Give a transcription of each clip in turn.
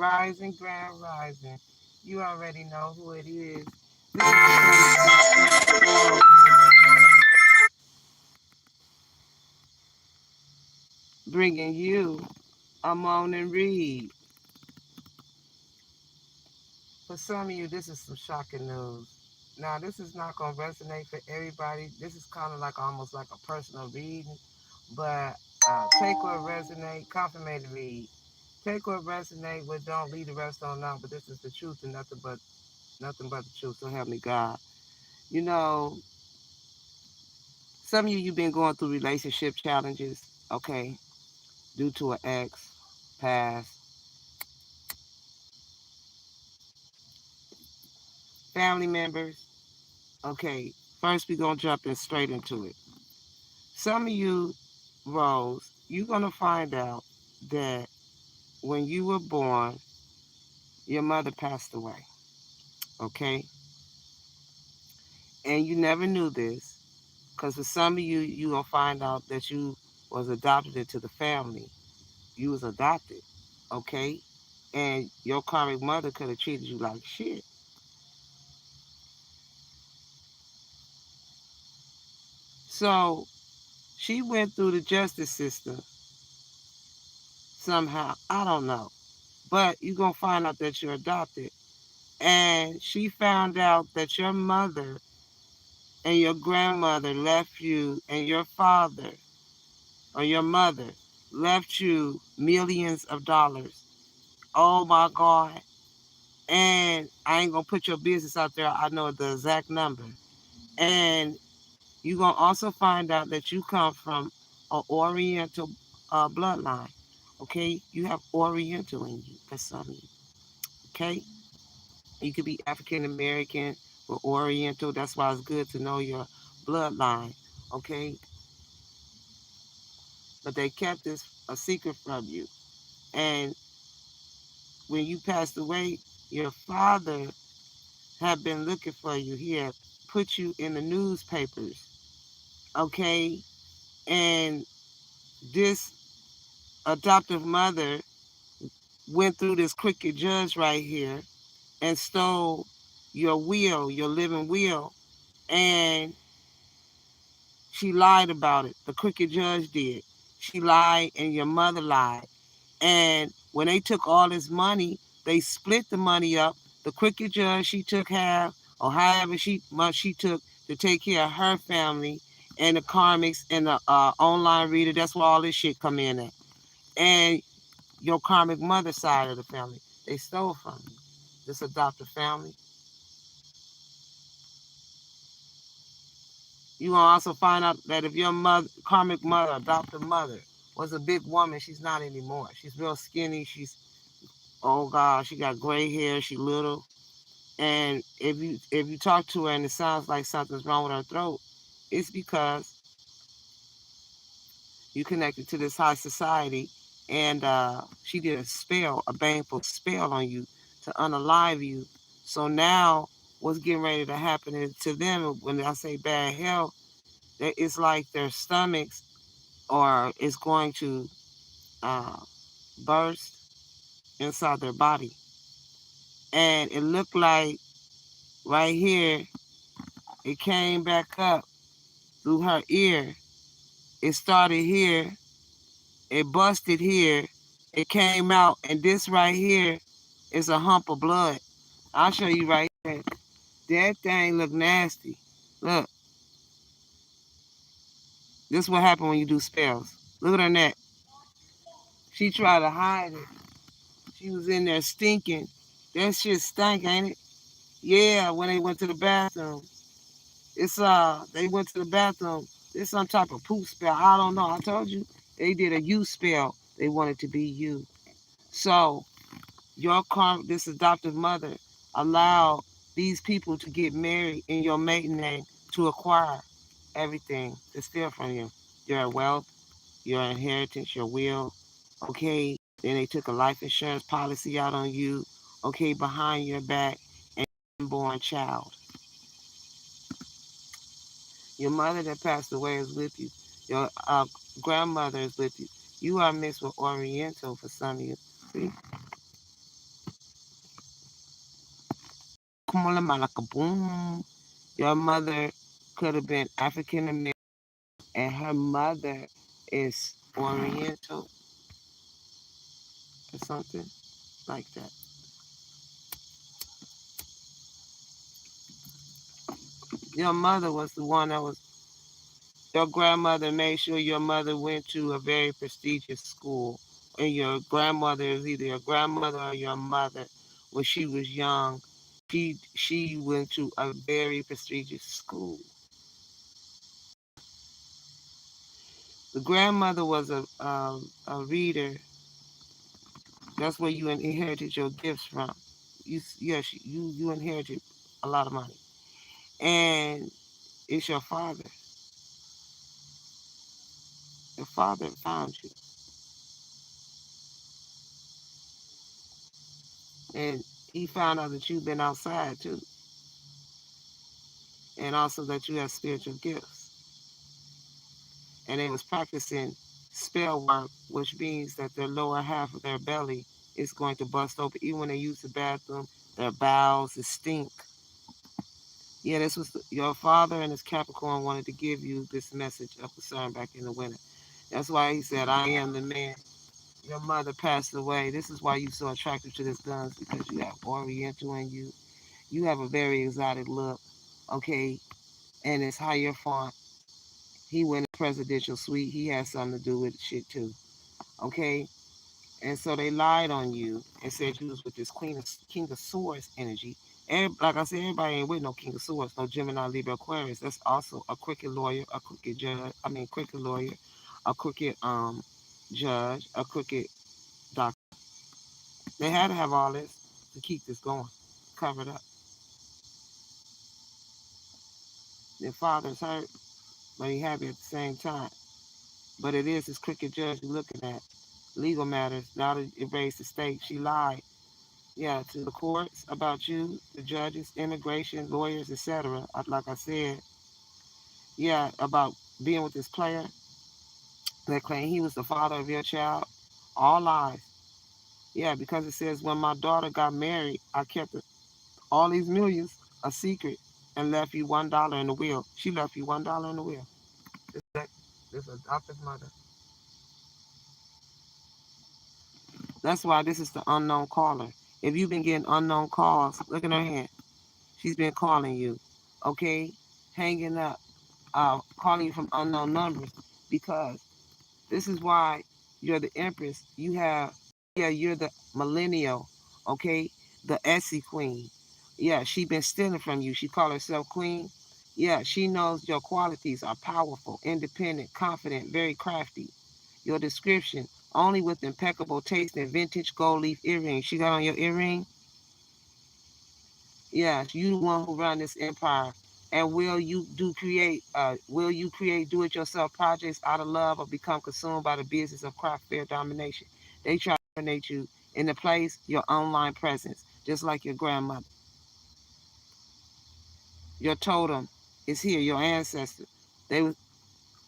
rising, grand rising. You already know who it is. This is the bringing you a morning read. For some of you, this is some shocking news. Now, this is not going to resonate for everybody. This is kind of like almost like a personal reading, but take what resonate, confirmate read. Take what resonate, what don't, leave the rest on out. But this is the truth and nothing but the truth. So help me God. You know, some of you've been going through relationship challenges, okay, due to an ex, past, family members. Okay, first we're gonna jump in straight into it. Some of you, Rose, you're gonna find out that when you were born, your mother passed away. Okay, and you never knew this, because for some of you, you gonna find out that you was adopted into the family. You was adopted, okay, and your karmic mother could have treated you like shit. So she went through the justice system somehow. I don't know. But you're going to find out that you're adopted. And she found out that your mother and your grandmother left you, and your father or your mother left you millions of dollars. Oh my God. And I ain't going to put your business out there. I know the exact number. And you're going to also find out that you come from an Oriental bloodline. Okay? You have Oriental in you for some of you. Okay? You could be African American or Oriental. That's why it's good to know your bloodline. Okay? But they kept this a secret from you. And when you passed away, your father had been looking for you. He had put you in the newspapers. Okay? And this adoptive mother went through this crooked judge right here and stole your will, your living will, and she lied about it. The crooked judge did. She lied, and your mother lied. And when they took all this money, they split the money up. The crooked judge, she took half, or however much she took to take care of her family, and the karmics and the online reader. That's where all this shit come in at. And your karmic mother side of the family, they stole from you. This adopted family. You gonna also find out that if your mother, karmic mother, adopted mother, was a big woman, she's not anymore. She's real skinny. She's, oh God, she got gray hair. She little. And if you talk to her and it sounds like something's wrong with her throat, it's because you connected to this high society, and she did a spell, a baneful spell on you to unalive you. So now what's getting ready to happen to them, when I say bad health, it's like their stomachs or is going to uh, burst inside their body. And it looked like right here, it came back up through her ear. It started here, it busted here, it came out, and this right here is a hump of blood. I'll show you right here. That thing look nasty. Look, this is what happened when you do spells. Look at her neck. She tried to hide it. She was in there stinking. That shit stank, ain't it? Yeah, when they went to the bathroom. It's they went to the bathroom. It's some type of poop spell. I don't know. I told you they did a you spell. They wanted to be you. So this adoptive mother allowed these people to get married in your maiden name to acquire everything to steal from you. Your wealth, your inheritance, your will. Okay. Then they took a life insurance policy out on you. Okay, behind your back, and unborn child. Your mother that passed away is with you. Your grandmother is with you. You are mixed with Oriental for some of you. See? boom. Your mother could have been African American, and her mother is Oriental or something like that. Your mother was the one that was, your grandmother made sure your mother went to a very prestigious school. And your grandmother is either your grandmother or your mother. When she was young, she went to a very prestigious school. The grandmother was a reader. That's where you inherited your gifts from. Yes, you inherited a lot of money, and it's your father. Your father found you, and he found out that you've been outside too, and also that you have spiritual gifts. And they was practicing spell work, which means that their lower half of their belly is going to bust open. Even when they use the bathroom, their bowels stink. Yeah, this was your father and his Capricorn wanted to give you this message of concern back in the winter. That's why he said, I am the man. Your mother passed away. This is why you're so attracted to this guns, because you have Oriental in you. You have a very exotic look, okay? And it's higher font. He went in presidential suite. He had something to do with shit too, okay? And so they lied on you and said you was with this King of Swords energy. And like I said, everybody ain't with no King of Swords, no Gemini, Libra, Aquarius. That's also a crooked lawyer, a crooked judge. I mean, crooked lawyer, a crooked judge, a crooked doctor. They had to have all this to keep this going, covered up. Their father's hurt, but he happy at the same time. But it is this crooked judge you're looking at. Legal matters. Now to erase the state, she lied. Yeah, to the courts about you, the judges, immigration, lawyers, etc. Like I said, yeah, about being with this player that claimed he was the father of your child. All lies. Yeah, because it says when my daughter got married, I kept all these millions a secret and left you $1 in the will. She left you $1 in the will. This adoptive mother. That's why this is the unknown caller. If you've been getting unknown calls, look at her hand. She's been calling you, okay? Hanging up, calling you from unknown numbers, because this is why you're the Empress. You have, yeah, you're the millennial, okay? The Essie Queen. Yeah, she been stealing from you. She call herself Queen. Yeah, she knows your qualities are powerful, independent, confident, very crafty. Your description, only with impeccable taste and vintage gold leaf earrings. She got on your earring? Yeah, you the one who run this empire. And will you create do-it-yourself projects out of love or become consumed by the business of craft fair domination? They try to dominate you in the place, your online presence, just like your grandmother. Your totem is here, your ancestor. They was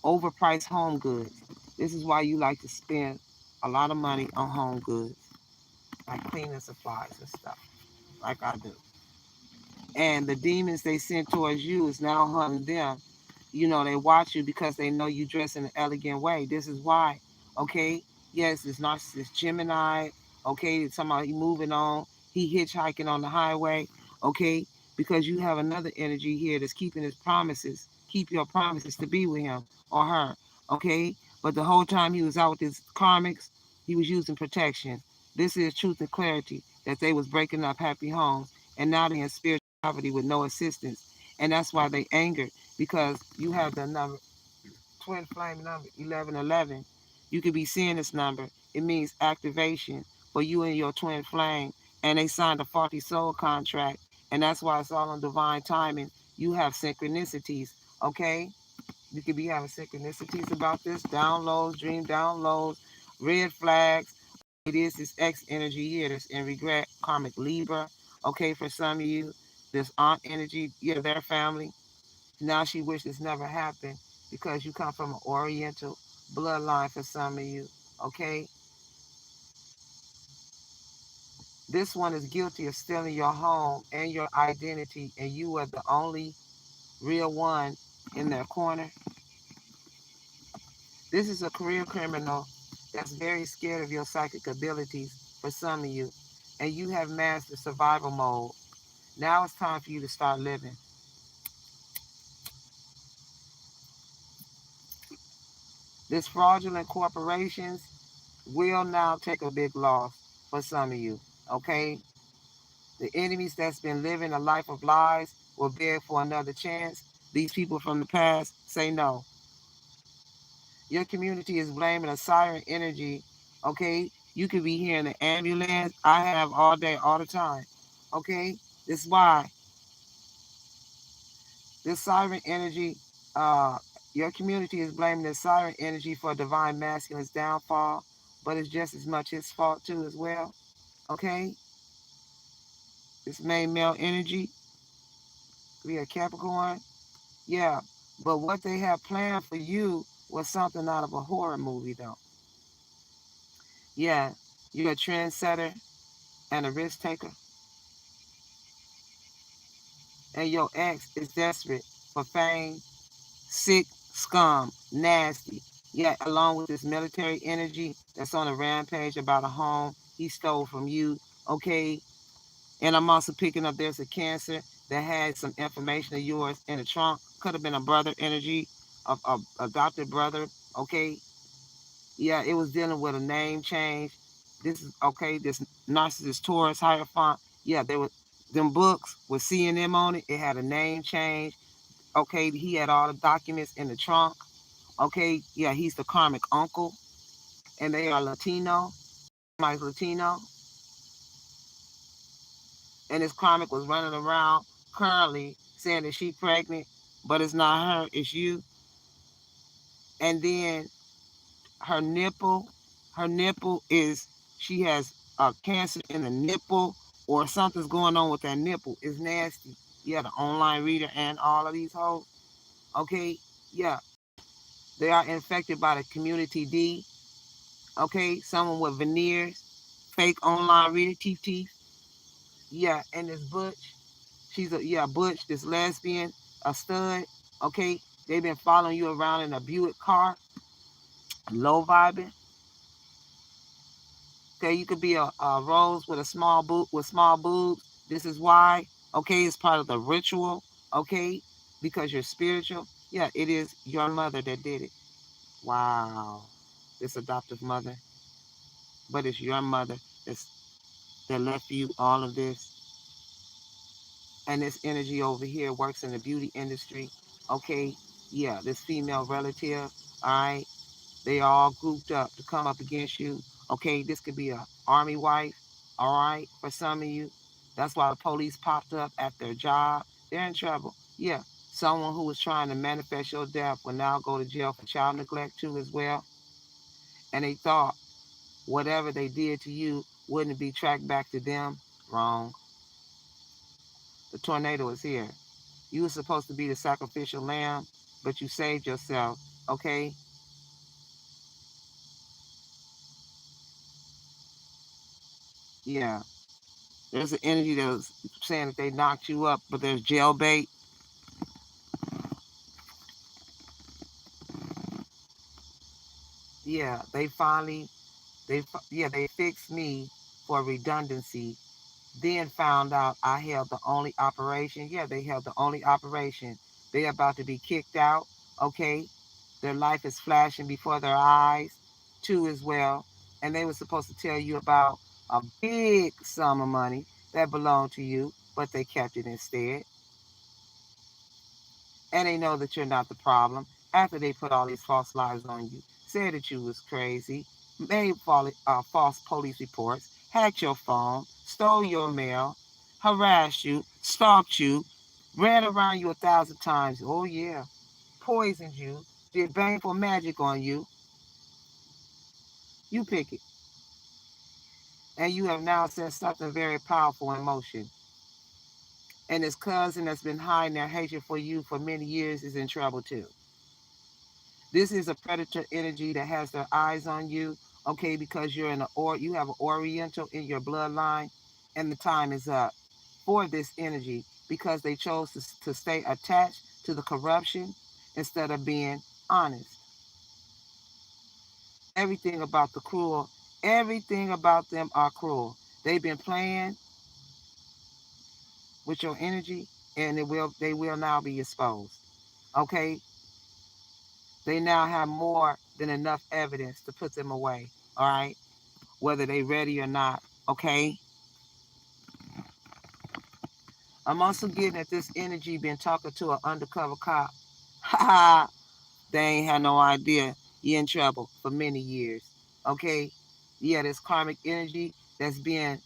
overpriced home goods. This is why you like to spend a lot of money on home goods, like cleaning supplies and stuff, like I do. And the demons they sent towards you is now hunting them. You know, they watch you because they know you dress in an elegant way. This is why, okay? Yes, it's narcissist Gemini, okay? It's talking about he moving on, he hitchhiking on the highway, okay? Because you have another energy here that's keeping his promises. Keep your promises to be with him or her, okay? But the whole time he was out with his karmics, he was using protection. This is truth and clarity that they was breaking up happy homes, and now they're in spiritual poverty with no assistance. And that's why they angered, because you have the number, twin flame number 1111. You could be seeing this number. It means activation for you and your twin flame. And they signed a faulty soul contract. And that's why it's all on divine timing. You have synchronicities, okay? You could be having synchronicities about this, downloads, dream downloads, red flags. It is this X energy here that's in regret, karmic Libra, okay, for some of you. This aunt energy, yeah, their family. Now she wishes this never happened because you come from an Oriental bloodline for some of you, okay? This one is guilty of stealing your home and your identity, and you are the only real one in their corner. This is a career criminal that's very scared of your psychic abilities for some of you, and you have mastered survival mode. Now it's time for you to start living. This fraudulent corporations will now take a big loss for some of you, okay? The enemies that's been living a life of lies will beg for another chance. These people from the past say no. Your community is blaming a siren energy, okay? You could be hearing the ambulance. I have all day, all the time, okay? This is why this siren energy, uh, your community is blaming the siren energy for divine masculine's downfall, but it's just as much his fault too as well, okay? This main male energy, we are Capricorn, yeah. But what they have planned for you was something out of a horror movie, though. Yeah, you're a trendsetter and a risk taker, and your ex is desperate for fame, sick, scum, nasty. Yet, along with this military energy that's on a rampage about a home he stole from you, okay? And I'm also picking up there's a Cancer that had some information of yours in the trunk. Could have been a brother energy, a adopted brother, okay? Yeah, it was dealing with a name change. This is okay. This narcissist Taurus Hierophant. Yeah, they were them books with CNM on it. It had a name change. Okay, he had all the documents in the trunk. Okay, yeah, he's the karmic uncle, and they are Latino. Mike's Latino, and his karmic was running around currently saying that she's pregnant, but it's not her, it's you. And then her nipple, her nipple is she has a cancer in the nipple or something's going on with that nipple. It's nasty. Yeah, the online reader and all of these hoes. Okay, yeah, they are infected by the community D. Okay, someone with veneers, fake online reader, teeth. Yeah, and this Butch, she's a yeah Butch, this lesbian, a stud. Okay, they've been following you around in a Buick car, low vibing. Okay, you could be a rose with a small boot with small boobs. This is why. Okay, it's part of the ritual. Okay, because you're spiritual. Yeah, it is your mother that did it. Wow, this adoptive mother, but it's your mother that's, that left you all of this. And this energy over here works in the beauty industry. Okay, yeah, this female relative. All right, they all grouped up to come up against you. Okay, this could be a army wife, all right, for some of you. That's why the police popped up at their job. They're in trouble. Yeah, someone who was trying to manifest your death will now go to jail for child neglect too as well. And they thought whatever they did to you wouldn't be tracked back to them. Wrong. The tornado is here. You were supposed to be the sacrificial lamb, but you saved yourself. Okay? Yeah. There's an energy that was saying that they knocked you up, but there's jail bait. Yeah, they finally they fixed me for redundancy. Then found out I held the only operation. Yeah, they held the only operation. They're about to be kicked out. Okay, their life is flashing before their eyes too as well. And they were supposed to tell you about a big sum of money that belonged to you, but they kept it instead. And they know that you're not the problem after they put all these false lies on you, said that you was crazy, made false police reports, hacked your phone, stole your mail, harassed you, stalked you, ran around you 1,000 times. Oh yeah, poisoned you, did baneful magic on you. You pick it, and you have now set something very powerful in motion. And his cousin that's been hiding their hatred for you for many years is in trouble too. This is a predator energy that has their eyes on you, okay, because you're in a or you have an Oriental in your bloodline. and the time is up for this energy because they chose to stay attached to the corruption instead of being honest. Everything about the cruel, everything about them are cruel. They've been playing with your energy, and they will now be exposed. Okay? They now have more than enough evidence to put them away. All right? Whether they ready or not. Okay? I'm also getting that this energy been talking to an undercover cop. Ha ha! They ain't had no idea you're in trouble for many years. Okay? Yeah, this karmic energy that's been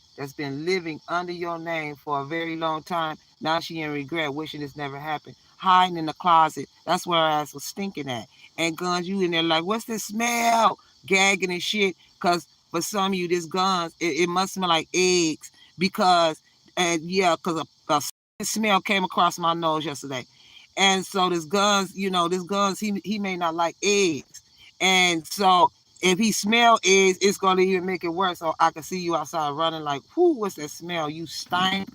living under your name for a very long time. Now she in regret, wishing this never happened. Hiding in the closet. That's where her ass was stinking at. And Guns, you in there like, what's this smell? Gagging and shit. Cause for some of you, this Guns, it must smell like eggs. Because cause a smell came across my nose yesterday. And so this Guns, he may not like eggs. And so if he smell eggs, it's gonna even make it worse. So I can see you outside running like, whoo, what's that smell? You stink.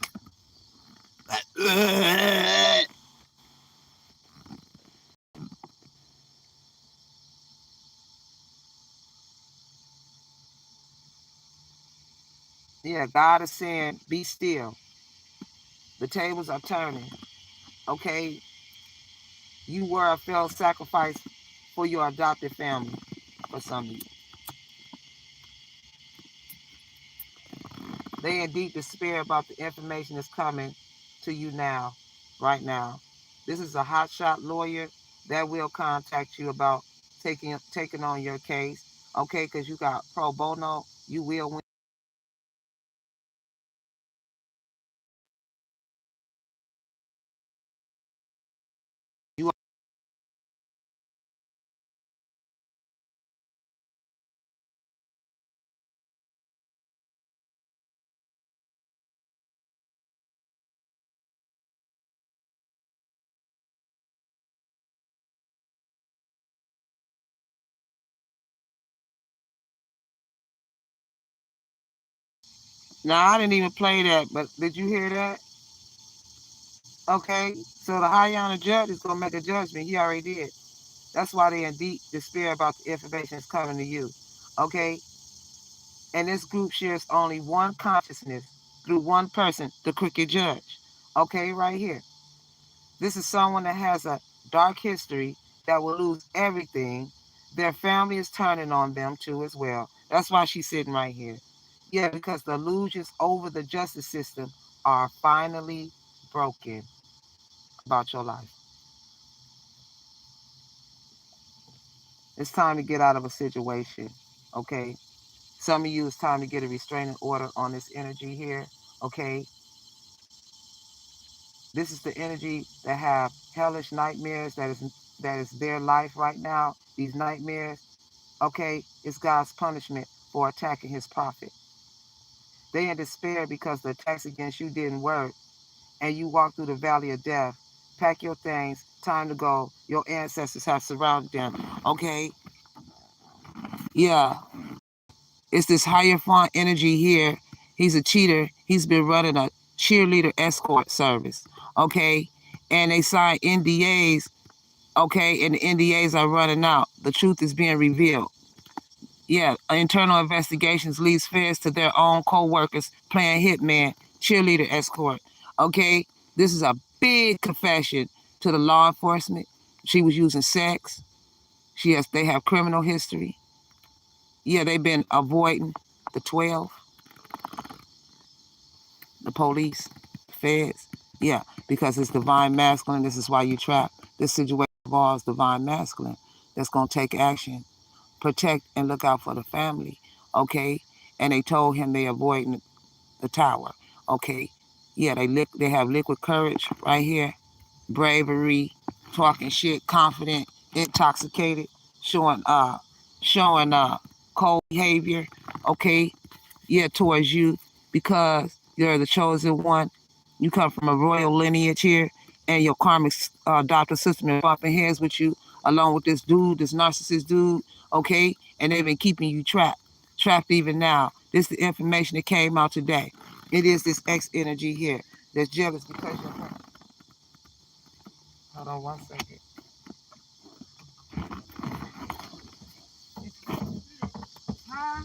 Yeah, God is saying, be still. The tables are turning. Okay. You were a failed sacrifice for your adopted family for some of you. They in deep despair about the information that's coming to you now, right now. This is a hotshot lawyer that will contact you about taking on your case, okay? Because you got pro bono, you will win. You Now I didn't even play that, but did you hear that? Okay, so the high honor judge is gonna make a judgment. He already did. That's why they're in deep despair about the information that's coming to you. Okay, and this group shares only one consciousness through one person, the crooked judge. Okay, right here. This is someone that has a dark history that will lose everything. Their family is turning on them too as well. That's why she's sitting right here. Yeah, because the illusions over the justice system are finally broken about your life. It's time to get out of a situation. Okay. Some of you, it's time to get a restraining order on this energy here. Okay. This is the energy that have hellish nightmares that is their life right now. These nightmares, okay, it's God's punishment for attacking his prophet. They in despair because the attacks against you didn't work and you walk through the valley of death. Pack your things, time to go. Your ancestors have surrounded them. Okay? Yeah. It's this higher font energy here. He's a cheater. He's been running a cheerleader escort service. Okay? And they sign NDAs. Okay? And the NDAs are running out. The truth is being revealed. Yeah, internal investigations leads feds to their own co-workers playing hitman, cheerleader escort. Okay, this is a big confession to the law enforcement. She was using sex. They have criminal history. Yeah, they've been avoiding the 12, the police, feds. Yeah, because it's divine masculine. This is why you trap. This situation involves divine masculine that's gonna take action, protect and look out for the family. Okay, and they told him they avoiding the tower. Okay, yeah, they have liquid courage right here, bravery, talking shit, confident, intoxicated, showing cold behavior. Okay, yeah, towards you because you're the chosen one. You come from a royal lineage here, and your karmic adopted system is bumping heads with you, along with this dude, this narcissist dude. Okay, and they've been keeping you trapped even now. This is the information that came out today. It is this X energy here that's jealous because you're hurt. Hold on 1 second. Huh?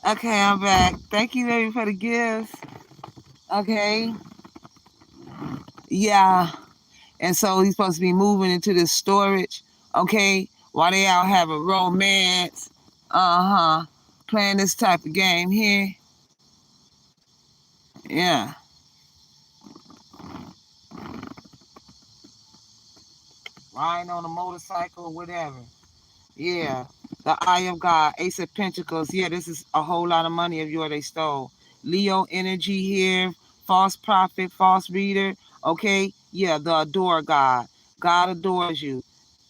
Okay, I'm back. Thank you, baby, for the gifts. Okay. Yeah. And so he's supposed to be moving into this storage. Okay. While they out having romance. Uh-huh. Playing this type of game here. Yeah. Riding on a motorcycle, whatever. Yeah. The Eye of God, Ace of Pentacles. Yeah, this is a whole lot of money of yours they stole. Leo energy here, false prophet, false reader. Okay. Yeah, the adore God. God adores you.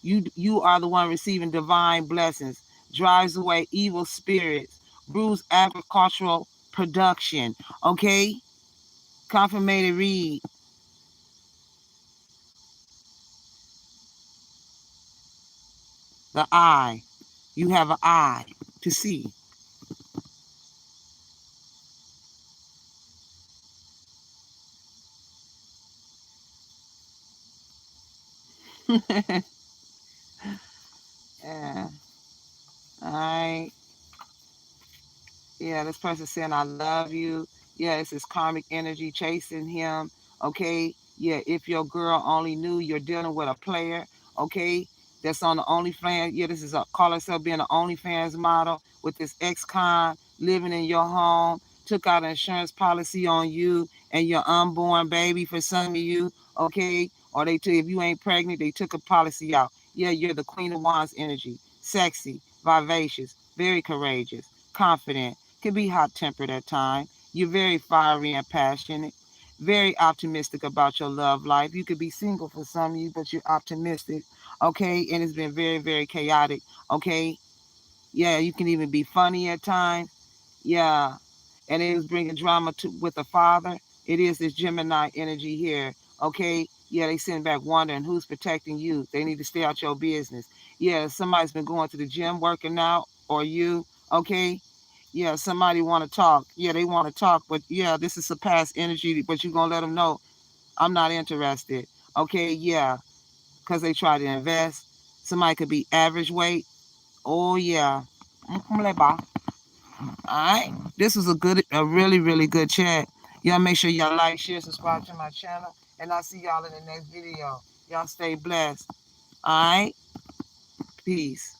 You are the one receiving divine blessings. Drives away evil spirits. Brews agricultural production. Okay. Confirmated read. The eye. You have an eye to see. Yeah. All right. Yeah, this person saying, I love you. Yeah, it's his karmic energy chasing him. Okay. Yeah, if your girl only knew you're dealing with a player, okay, that's on the OnlyFans. Yeah, this is a call herself being an OnlyFans model with this ex-con living in your home, took out an insurance policy on you and your unborn baby for some of you, okay? Or they took, if you ain't pregnant, they took a policy out. Yeah, you're the Queen of Wands energy, sexy, vivacious, very courageous, confident, can be hot tempered at times. You're very fiery and passionate, very optimistic about your love life. You could be single for some of you, but you're optimistic, okay? And it's been very, very chaotic, okay? Yeah, you can even be funny at times. Yeah. And it was bringing drama to with the father. It is this Gemini energy here. Okay. Yeah, they sitting back wondering who's protecting you. They need to stay out your business. Yeah, somebody's been going to the gym working out, or you. Okay. Yeah, somebody want to talk. Yeah, they want to talk, but yeah, this is a past energy, but you're gonna let them know I'm not interested. Okay, yeah. because they try to invest. Somebody could be average weight. Oh yeah. All right. This was a really, really good chat. Y'all make sure y'all like, share, subscribe to my channel. And I'll see y'all in the next video. Y'all stay blessed. All right. Peace.